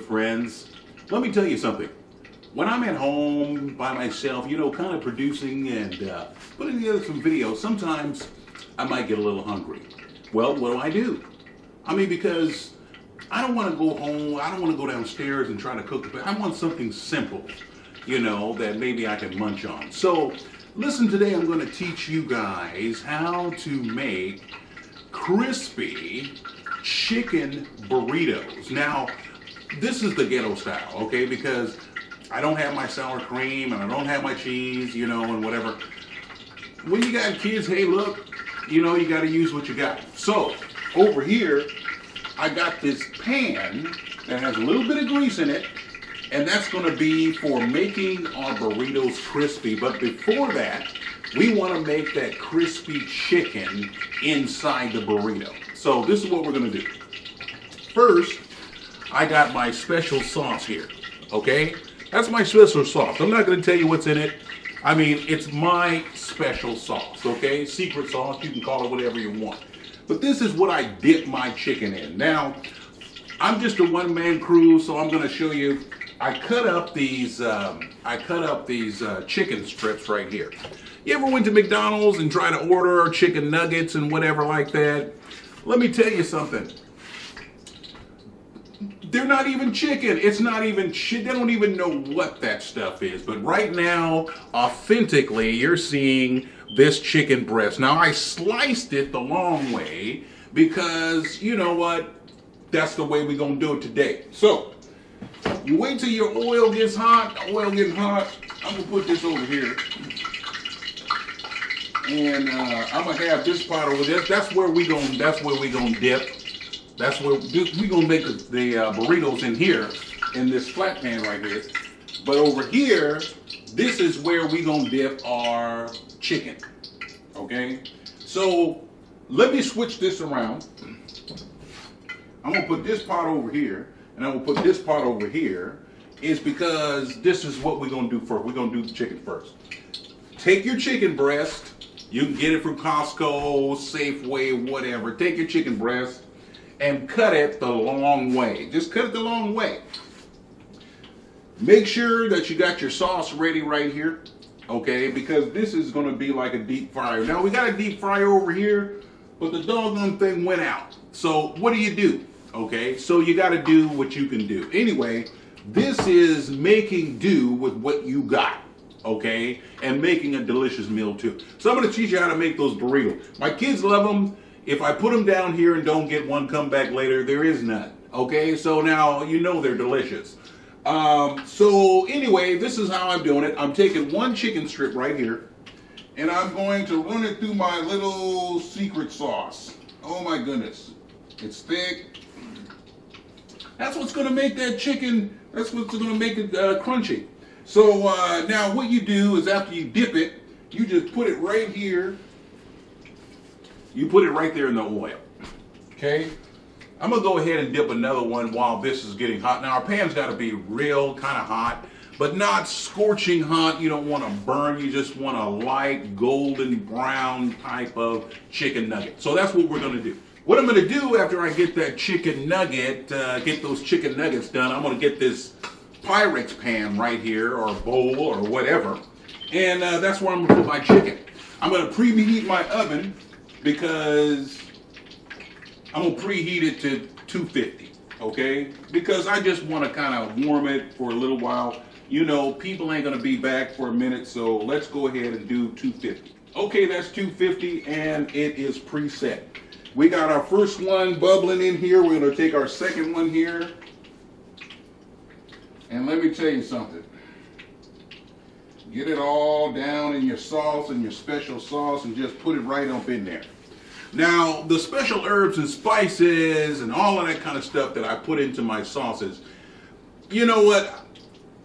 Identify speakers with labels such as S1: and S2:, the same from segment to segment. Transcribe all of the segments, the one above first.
S1: friends. Let me tell you something. When I'm at home by myself, you know, kind of producing and putting together some videos, sometimes I might get a little hungry. Well, what do? I mean, because I don't want to go home, I don't want to go downstairs and try to cook, but I want something simple, you know, that maybe I can munch on. So, listen, today I'm going to teach you guys how to make crispy chicken burritos. Now, this is the ghetto style, okay, because I don't have my sour cream and I don't have my cheese, you know, and whatever. When you got kids, hey, look, you know, you got to use what you got. So, over here, I got this pan that has a little bit of grease in it, and that's going to be for making our burritos crispy. But before that, we want to make that crispy chicken inside the burrito. So this is what we're going to do. First, I got my special sauce here, okay? That's my special sauce. I'm not going to tell you what's in it. I mean, it's my special sauce, okay? Secret sauce, you can call it whatever you want. But this is what I dip my chicken in. Now, I'm just a one-man crew, so I'm going to show you. I cut up these chicken strips right here. You ever went to McDonald's and tried to order chicken nuggets and whatever like that? Let me tell you something. They're not even chicken. It's not even shit. They don't even know what that stuff is. But right now, authentically, you're seeing this chicken breast. Now, I sliced it the long way because, you know what? That's the way we're going to do it today. So, you wait till your oil gets hot. The oil getting hot. I'm going to put this over here. And I'm going to have this pot over there. That's where we going to dip. That's where we're going to make the burritos in here, in this flat pan right here. But over here, this is where we're going to dip our chicken, okay? So, let me switch this around. I'm going to put this pot over here, and I'm going to put this pot over here, is because this is what we're going to do first. We're going to do the chicken first. Take your chicken breast. You can get it from Costco, Safeway, whatever. Take your chicken breast and cut it the long way. Just cut it the long way. Make sure that you got your sauce ready right here, okay? Because this is going to be like a deep fryer. Now, we got a deep fryer over here, but the doggone thing went out. So, what do? Okay, so you got to do what you can do. Anyway, this is making do with what you got, okay? And making a delicious meal, too. So, I'm going to teach you how to make those burritos. My kids love them. If I put them down here and don't get one come back later, there is none. Okay, so now you know they're delicious. So anyway, this is how I'm doing it. I'm taking one chicken strip right here, and I'm going to run it through my little secret sauce. Oh my goodness, it's thick. That's what's going to make that chicken, that's what's going to make it crunchy. So now what you do is after you dip it, you just put it right here. You put it right there in the oil, okay? I'm gonna go ahead and dip another one while this is getting hot. Now our pan's gotta be real kind of hot, but not scorching hot. You don't wanna burn, you just want a light golden brown type of chicken nugget. So that's what we're gonna do. What I'm gonna do after I get that chicken nugget, get those chicken nuggets done, I'm gonna get this Pyrex pan right here, or bowl, or whatever, and that's where I'm gonna put my chicken. I'm gonna preheat my oven, because I'm going to preheat it to 250, okay? Because I just want to kind of warm it for a little while. You know, people ain't going to be back for a minute, so let's go ahead and do 250. Okay, that's 250, and it is preset. We got our first one bubbling in here. We're going to take our second one here. And let me tell you something. Get it all down in your sauce and your special sauce and just put it right up in there. Now, the special herbs and spices and all of that kind of stuff that I put into my sauces, you know what?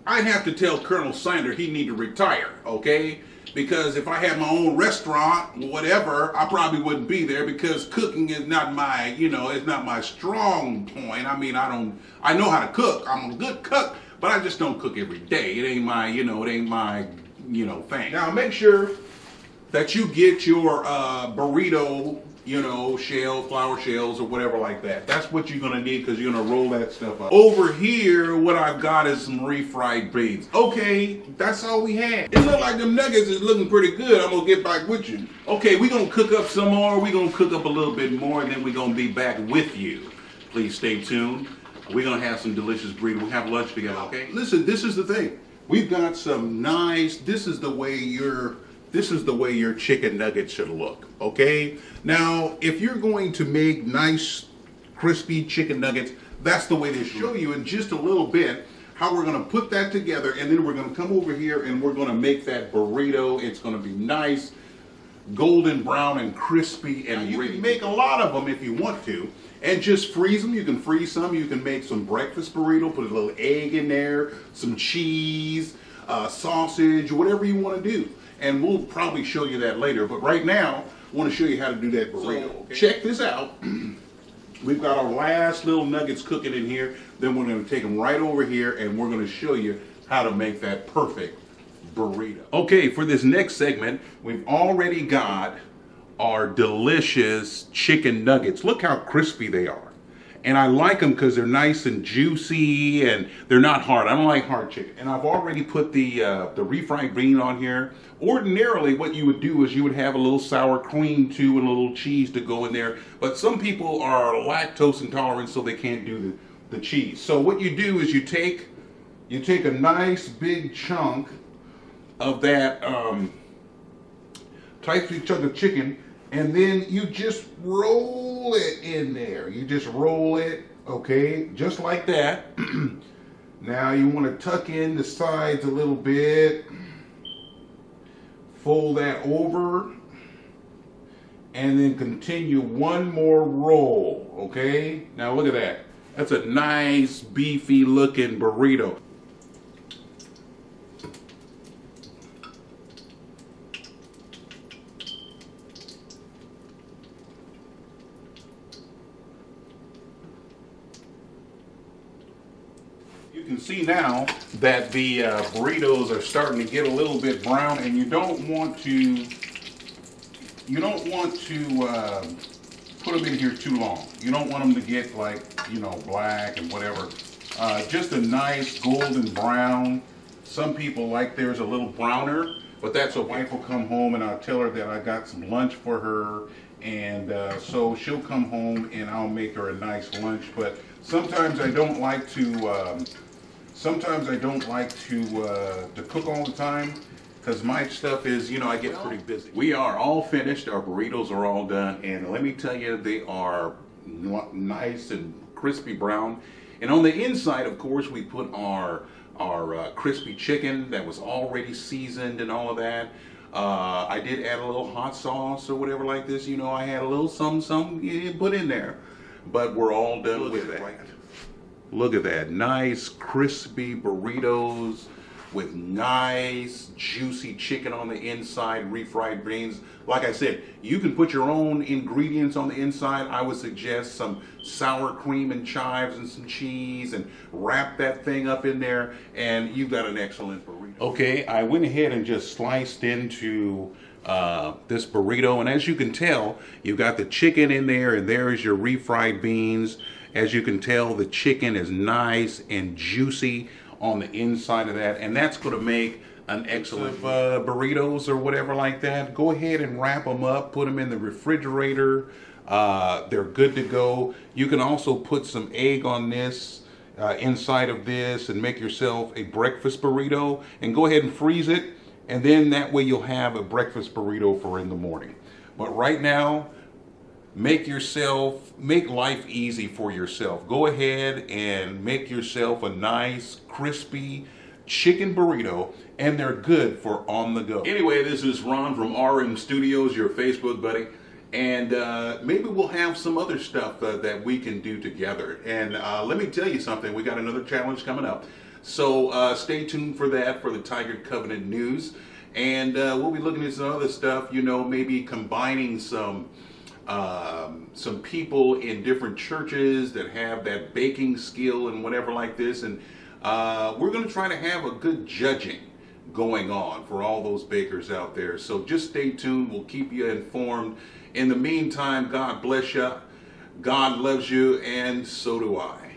S1: I'd have to tell Colonel Sander he need to retire, okay? Because if I had my own restaurant, whatever, I probably wouldn't be there because cooking is not my, you know, it's not my strong point. I mean, I know how to cook. I'm a good cook, but I just don't cook every day. It ain't my, you know, thing. Now make sure that you get your burrito you know, shell, flour shells or whatever like that. That's what you're gonna need because you're gonna roll that stuff up. Over here, what I've got is some refried beans. Okay, that's all we had. It looked like them nuggets is looking pretty good. I'm gonna get back with you. Okay, we're gonna cook up some more. We're gonna cook up a little bit more and then we're gonna be back with you. Please stay tuned. We're gonna have some delicious burrito. We'll have lunch together, okay? Listen, this is the thing. We've got some nice, this is the way your chicken nuggets should look, okay? Now, if you're going to make nice, crispy chicken nuggets, that's the way they show you in just a little bit how we're gonna put that together, and then we're gonna come over here and we're gonna make that burrito. It's gonna be nice, golden brown and crispy and ready. You can make a lot of them if you want to, and just freeze them. You can freeze some. You can make some breakfast burrito, put a little egg in there, some cheese, sausage, whatever you want to do. And we'll probably show you that later. But right now, I want to show you how to do that burrito. So, okay. Check this out. We've got our last little nuggets cooking in here. Then we're going to take them right over here and we're going to show you how to make that perfect burrito. Okay, for this next segment, we've already got our delicious chicken nuggets. Look how crispy they are. And I like them because they're nice and juicy and they're not hard. I don't like hard chicken. And I've already put the refried bean on here. Ordinarily, what you would do is you would have a little sour cream too and a little cheese to go in there. But some people are lactose intolerant, so they can't do the cheese. So what you do is you take a nice big chunk of that tight chunk of chicken, and then you just roll it in there. You just roll it, okay, just like that. Now you want to tuck in the sides a little bit, fold that over, and then continue one more roll, okay? Now look at that. That's a nice beefy looking burrito. You can see now that the burritos are starting to get a little bit brown, and you don't want to put them in here too long. You don't want them to get like, you know, black and whatever. Just a nice golden brown. Some people like theirs a little browner, but that's okay. Wife will come home and I'll tell her that I got some lunch for her, and so she'll come home and I'll make her a nice lunch. But sometimes I don't like to cook all the time because my stuff is, you know, I get pretty busy. We are all finished. Our burritos are all done, and let me tell you, they are nice and crispy brown. And on the inside, of course, we put our crispy chicken that was already seasoned and all of that. I did add a little hot sauce or whatever like this. You know, I had a little something put in there. But we're all done with that. Look at that. Nice, crispy burritos with nice, juicy chicken on the inside, refried beans. Like I said, you can put your own ingredients on the inside. I would suggest some sour cream and chives and some cheese, and wrap that thing up in there, and you've got an excellent burrito. Okay, I went ahead and just sliced into this burrito, and as you can tell, you've got the chicken in there, and there's your refried beans. As you can tell, the chicken is nice and juicy on the inside of that, and that's going to make an excellent burritos or whatever like that. Go ahead and wrap them up, put them in the refrigerator. They're good to go. You can also put some egg on this, inside of this, and make yourself a breakfast burrito, and go ahead and freeze it, and then that way you'll have a breakfast burrito for in the morning. But right now, make life easy for yourself. Go ahead and make yourself a nice, crispy chicken burrito, and they're good for on the go. Anyway, this is Ron from RM Studios, your Facebook buddy, and maybe we'll have some other stuff that we can do together. And let me tell you something, we got another challenge coming up. So stay tuned for that, for the Tiger Covenant news. And we'll be looking at some other stuff, you know, maybe combining some people in different churches that have that baking skill and whatever like this, and we're going to try to have a good judging going on for all those bakers out there. So just stay tuned. We'll keep you informed. In the meantime, God bless you. God loves you, and so do I.